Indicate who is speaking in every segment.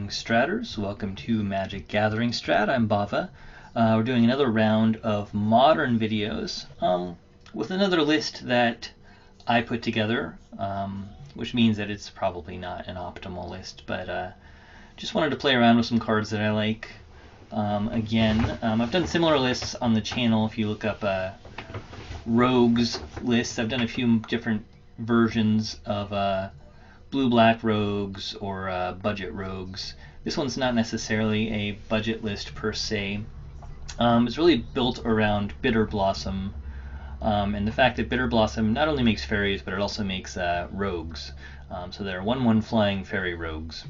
Speaker 1: Greetings, Stratters. Welcome to Magic Gathering Strat. I'm Bava. We're doing another round of modern videos with another list that I put together, which means that it's probably not an optimal list, but just wanted to play around with some cards that I like. I've done similar lists on the channel. If you look up Rogues lists, I've done a few different versions of blue-black rogues or budget rogues. This one's not necessarily a budget list per se. It's really built around Bitterblossom, and the fact that Bitterblossom not only makes fairies, but it also makes rogues. So they're 1/1 flying fairy rogues,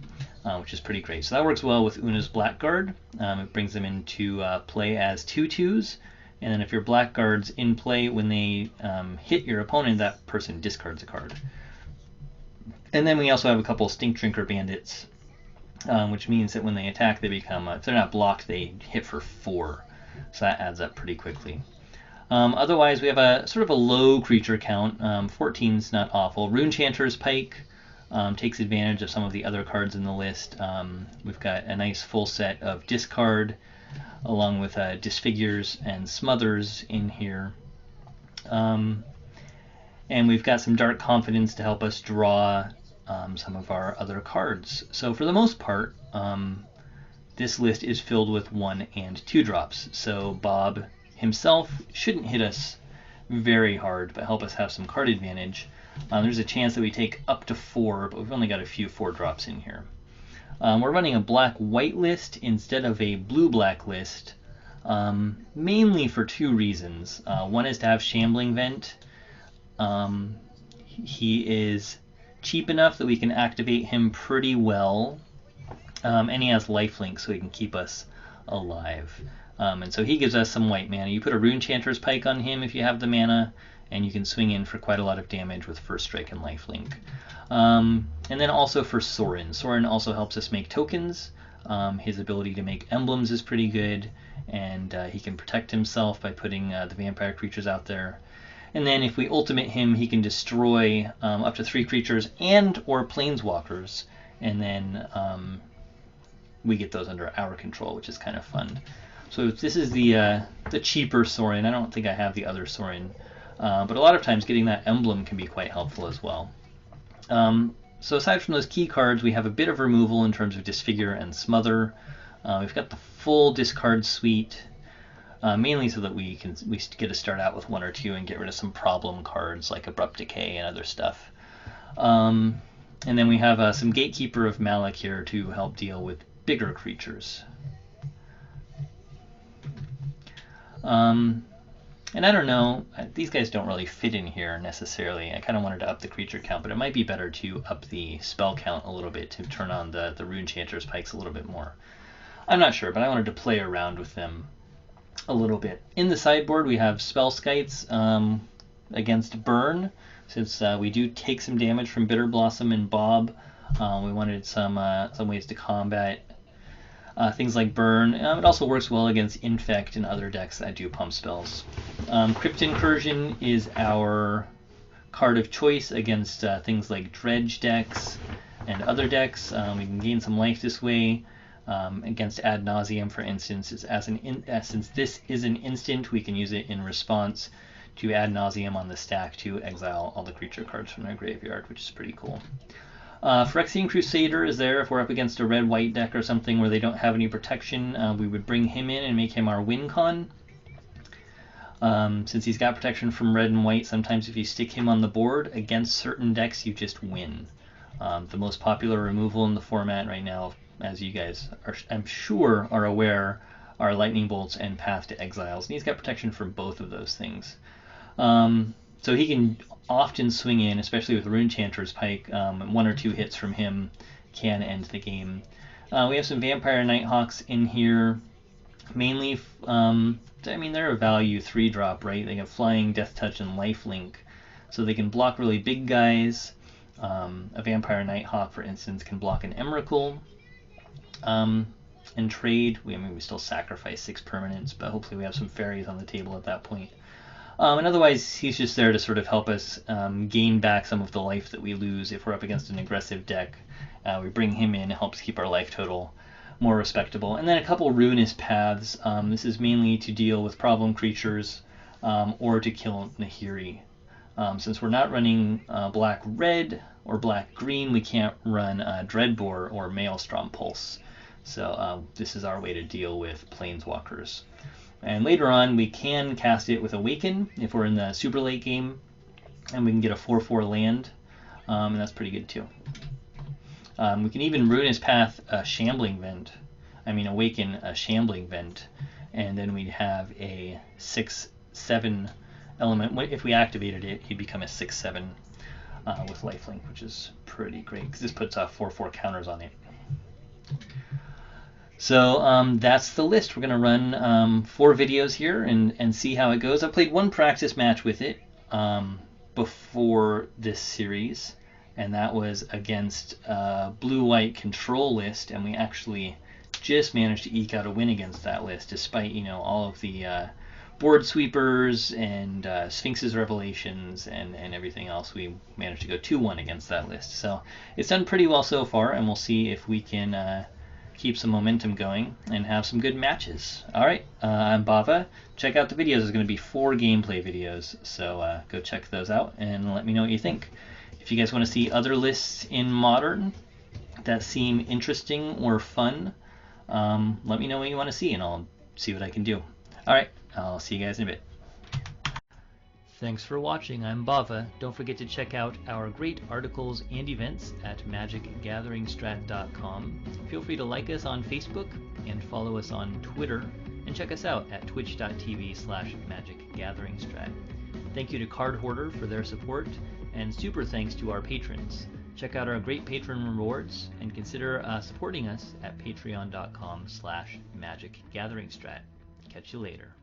Speaker 1: which is pretty great. So that works well with Una's Blackguard. It brings them into play as 2/2s, and then if your Blackguard's in play, when they hit your opponent, that person discards a card. And then we also have a couple Stink Drinker Bandits, which means that when they attack, they become, if they're not blocked, they hit for 4. So that adds up pretty quickly. Otherwise, we have a sort of a low creature count. 14's not awful. Runechanter's Pike takes advantage of some of the other cards in the list. We've got a nice full set of Discard, along with Disfigures and Smothers in here. And we've got some Dark Confidants to help us draw some of our other cards. So for the most part, this list is filled with 1 and 2 drops. So Bob himself shouldn't hit us very hard, but help us have some card advantage. There's a chance that we take up to 4, but we've only got a few 4 drops in here. We're running a black-white list instead of a blue-black list, mainly for 2 reasons. One is to have Shambling Vent. He is cheap enough that we can activate him pretty well, and he has lifelink, so he can keep us alive. And so he gives us some white mana. You put a Runechanter's Pike on him if you have the mana, and you can swing in for quite a lot of damage with First Strike and lifelink. And then also for Sorin. Sorin also helps us make tokens. His ability to make emblems is pretty good, and he can protect himself by putting the vampire creatures out there. And then if we ultimate him, he can destroy up to 3 creatures and or planeswalkers, and then we get those under our control, which is kind of fun. So this is the cheaper Sorin. I don't think I have the other Sorin, but a lot of times getting that emblem can be quite helpful as well. So aside from those key cards, we have a bit of removal in terms of Disfigure and Smother. We've got the full discard suite. Mainly so that we get to start out with 1 or 2 and get rid of some problem cards like Abrupt Decay and other stuff. And then we have some Gatekeeper of Malak here to help deal with bigger creatures. And I don't know, these guys don't really fit in here necessarily. I kind of wanted to up the creature count, but it might be better to up the spell count a little bit to turn on the Runechanter's Pikes a little bit more. I'm not sure, but I wanted to play around with them a little bit. In the sideboard, we have Spell Skites against Burn. Since we do take some damage from Bitterblossom and Bob, we wanted some ways to combat things like Burn. It also works well against Infect and other decks that do pump spells. Crypt Incursion is our card of choice against things like Dredge decks and other decks. We can gain some life this way. Against Ad Nauseam, for instance, since this is an instant, we can use it in response to Ad Nauseam on the stack to exile all the creature cards from their graveyard, which is pretty cool. Phyrexian Crusader is there if we're up against a red-white deck or something where they don't have any protection. We would bring him in and make him our win con. Since he's got protection from red and white, sometimes if you stick him on the board against certain decks, you just win. The most popular removal in the format right now, as you guys I'm sure are aware, are Lightning Bolts and Path to Exiles. And he's got protection from both of those things. So he can often swing in, especially with Runechanter's Pike. 1 or 2 hits from him can end the game. We have some Vampire Nighthawks in here. Mainly, they're a value 3-drop, right? They have Flying, Death Touch, and Lifelink. So they can block really big guys. A Vampire Nighthawk, for instance, can block an Emrakul. And trade, we still sacrifice 6 permanents, but hopefully we have some fairies on the table at that point. And otherwise, he's just there to sort of help us gain back some of the life that we lose if we're up against an aggressive deck. We bring him in, it helps keep our life total more respectable. And then a couple ruinous paths. This is mainly to deal with problem creatures or to kill Nahiri. Since we're not running black-red or black-green, we can't run Dreadbore or Maelstrom Pulse. So this is our way to deal with Planeswalkers. And later on, we can cast it with Awaken if we're in the super late game, and we can get a 4/4 land, and that's pretty good too. We can even Ruinous Path a Shambling Vent. Awaken a Shambling Vent, and then we'd have a 6/7 element. If we activated it, he'd become a 6/7 with lifelink, which is pretty great because this puts 4/4 counters on it. So that's the list. We're going to run 4 videos here and see how it goes. I played one practice match with it before this series, and that was against a blue-white control list, and we actually just managed to eke out a win against that list, despite all of the board sweepers and Sphinx's Revelations and everything else. We managed to go 2-1 against that list. So it's done pretty well so far, and we'll see if we can keep some momentum going and have some good matches. Alright, I'm Bava. Check out the videos. There's going to be 4 gameplay videos, so go check those out and let me know what you think. If you guys want to see other lists in Modern that seem interesting or fun, let me know what you want to see and I'll see what I can do. Alright, I'll see you guys in a bit. Thanks for watching. I'm Bava. Don't forget to check out our great articles and events at magicgatheringstrat.com. Feel free to like us on Facebook and follow us on Twitter, and check us out at twitch.tv/magicgatheringstrat. Thank you to Card Hoarder for their support, and super thanks to our patrons. Check out our great patron rewards and consider supporting us at patreon.com/magicgatheringstrat. Catch you later.